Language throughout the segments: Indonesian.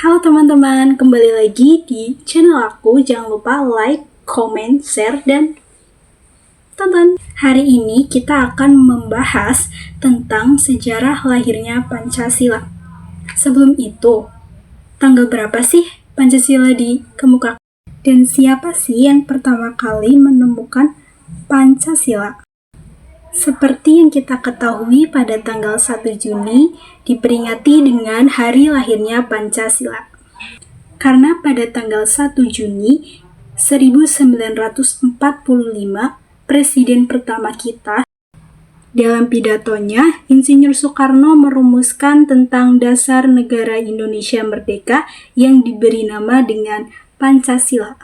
Halo teman-teman, kembali lagi di channel aku. Jangan lupa like, comment, share, dan tonton. Hari ini kita akan membahas tentang sejarah lahirnya Pancasila. Sebelum itu, tanggal berapa sih Pancasila dikemukakan? Dan siapa sih yang pertama kali menemukan Pancasila? Seperti yang kita ketahui, pada tanggal 1 Juni diperingati dengan hari lahirnya Pancasila. Karena pada tanggal 1 Juni 1945, Presiden pertama kita, dalam pidatonya, Insinyur Soekarno merumuskan tentang dasar negara Indonesia merdeka yang diberi nama dengan Pancasila.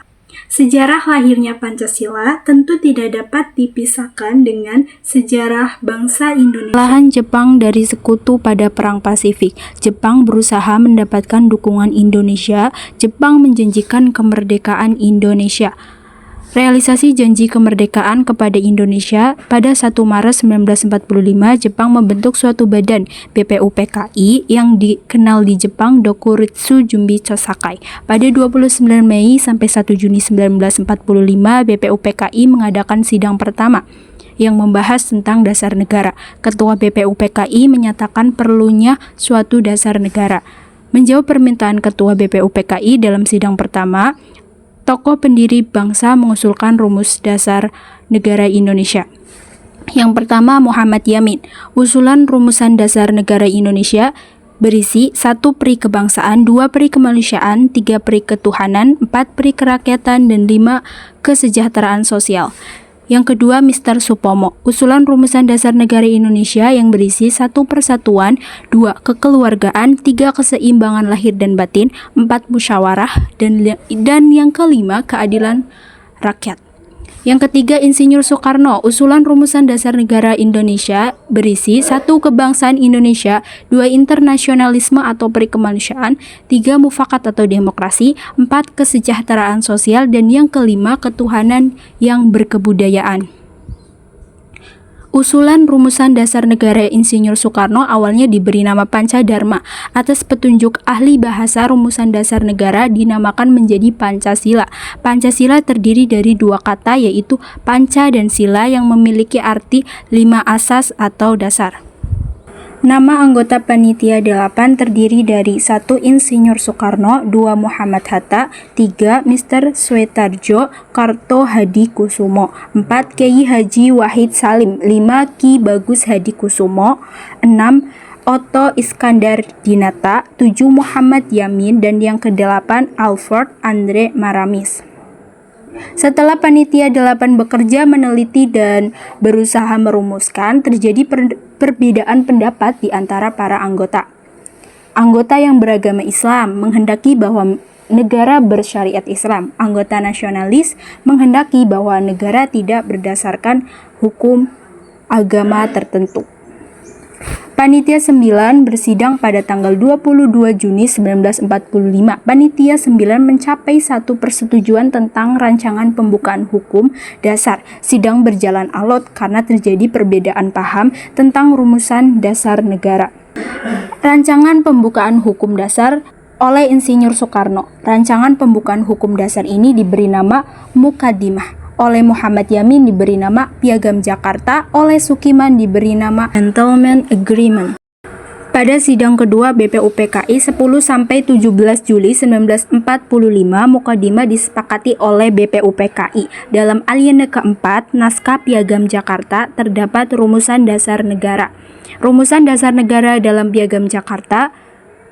Sejarah lahirnya Pancasila tentu tidak dapat dipisahkan dengan sejarah bangsa Indonesia. Kekalahan Jepang dari sekutu pada Perang Pasifik. Jepang berusaha mendapatkan dukungan Indonesia. Jepang menjanjikan kemerdekaan Indonesia. Realisasi janji kemerdekaan kepada Indonesia, pada 1 Maret 1945, Jepang membentuk suatu badan, BPUPKI, yang dikenal di Jepang Dokuritsu Jumbi Chosakai. Pada 29 Mei sampai 1 Juni 1945, BPUPKI mengadakan sidang pertama yang membahas tentang dasar negara. Ketua BPUPKI menyatakan perlunya suatu dasar negara. Menjawab permintaan Ketua BPUPKI dalam sidang pertama, tokoh pendiri bangsa mengusulkan rumus dasar negara Indonesia. Yang pertama, Muhammad Yamin. Usulan rumusan dasar negara Indonesia berisi 1 peri kebangsaan, 2 peri kemanusiaan, 3 peri ketuhanan, 4 peri kerakyatan, dan 5 kesejahteraan sosial. Yang kedua, Mr. Supomo. Usulan rumusan dasar negara Indonesia yang berisi 1 persatuan, 2 kekeluargaan, 3 keseimbangan lahir dan batin, 4 musyawarah, dan yang kelima, keadilan rakyat. Yang ketiga, Insinyur Soekarno. Usulan rumusan dasar negara Indonesia berisi 1 kebangsaan Indonesia, 2 internasionalisme atau peri kemanusiaan, 3 mufakat atau demokrasi, 4 kesejahteraan sosial, dan yang kelima, ketuhanan yang berkebudayaan. Usulan rumusan dasar negara Insinyur Soekarno awalnya diberi nama Pancadharma. Atas petunjuk ahli bahasa, rumusan dasar negara dinamakan menjadi Pancasila. Pancasila terdiri dari 2 kata, yaitu panca dan sila, yang memiliki arti 5 asas atau dasar. Nama anggota Panitia 8 terdiri dari 1 Insinyur Soekarno, 2 Muhammad Hatta, 3 Mr. Suetarjo Kartohadikusumo, 4 Kiai Haji Wahid Salim, 5 Ki Bagus Hadikusumo, 6 Otto Iskandar Dinata, 7 Muhammad Yamin, dan yang ke-8 Alfred Andre Maramis. Setelah Panitia 8 bekerja, meneliti, dan berusaha merumuskan, terjadi perbedaan pendapat di antara para anggota. Anggota yang beragama Islam menghendaki bahwa negara bersyariat Islam. Anggota nasionalis menghendaki bahwa negara tidak berdasarkan hukum agama tertentu. Panitia 9 bersidang pada tanggal 22 Juni 1945. Panitia 9 mencapai satu persetujuan tentang rancangan pembukaan hukum dasar. Sidang berjalan alot karena terjadi perbedaan paham tentang rumusan dasar negara. Rancangan pembukaan hukum dasar oleh Insinyur Soekarno. Rancangan pembukaan hukum dasar ini diberi nama Mukaddimah. Oleh Muhammad Yamin diberi nama Piagam Jakarta, oleh Sukiman diberi nama Gentleman Agreement. Pada sidang kedua BPUPKI 10-17 Juli 1945, Mukaddimah disepakati oleh BPUPKI. Dalam alinea keempat, naskah Piagam Jakarta, terdapat rumusan dasar negara. Rumusan dasar negara dalam Piagam Jakarta: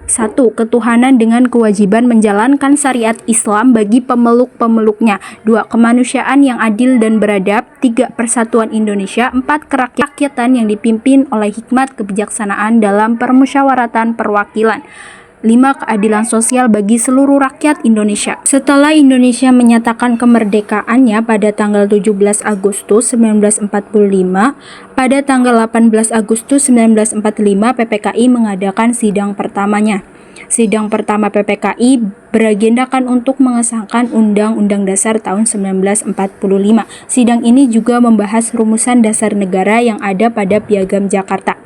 1. Ketuhanan dengan kewajiban menjalankan syariat Islam bagi pemeluk-pemeluknya. 2. Kemanusiaan yang adil dan beradab. 3. Persatuan Indonesia. 4. Kerakyatan yang dipimpin oleh hikmat kebijaksanaan dalam permusyawaratan perwakilan. 5. Keadilan sosial bagi seluruh rakyat Indonesia. Setelah Indonesia menyatakan kemerdekaannya pada tanggal 17 Agustus 1945, pada tanggal 18 Agustus 1945 PPKI mengadakan sidang pertamanya. Sidang pertama PPKI beragendakan untuk mengesahkan Undang-Undang Dasar tahun 1945. Sidang ini juga membahas rumusan dasar negara yang ada pada Piagam Jakarta.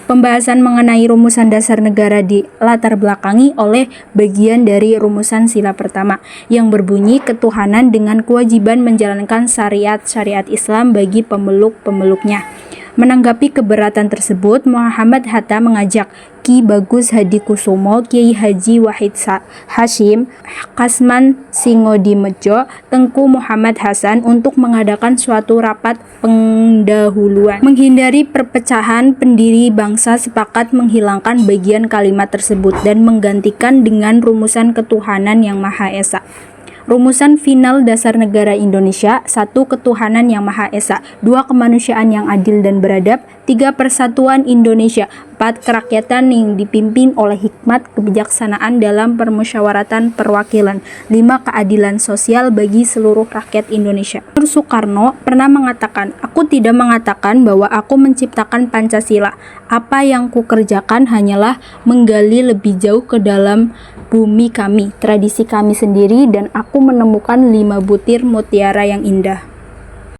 Pembahasan mengenai rumusan dasar negara dilatar belakangi oleh bagian dari rumusan sila pertama yang berbunyi ketuhanan dengan kewajiban menjalankan syariat Islam bagi pemeluk-pemeluknya. Menanggapi keberatan tersebut, Muhammad Hatta mengajak Ki Bagus Hadikusumo, Kiai Haji Wahid Hasyim, Kasman Singodimedjo, Tengku Muhammad Hasan untuk mengadakan suatu rapat pendahuluan. Menghindari perpecahan, pendiri bangsa sepakat menghilangkan bagian kalimat tersebut dan menggantikan dengan rumusan ketuhanan yang Maha Esa. Rumusan final dasar negara Indonesia: 1. Ketuhanan yang Maha Esa. 2. Kemanusiaan yang adil dan beradab. 3. Persatuan Indonesia. 4. Kerakyatan yang dipimpin oleh hikmat kebijaksanaan dalam permusyawaratan perwakilan. 5. Keadilan sosial bagi seluruh rakyat Indonesia. Soekarno pernah mengatakan, "Aku tidak mengatakan bahwa aku menciptakan Pancasila. Apa yang kukerjakan hanyalah menggali lebih jauh ke dalam bumi kami, tradisi kami sendiri, dan aku menemukan 5 butir mutiara yang indah."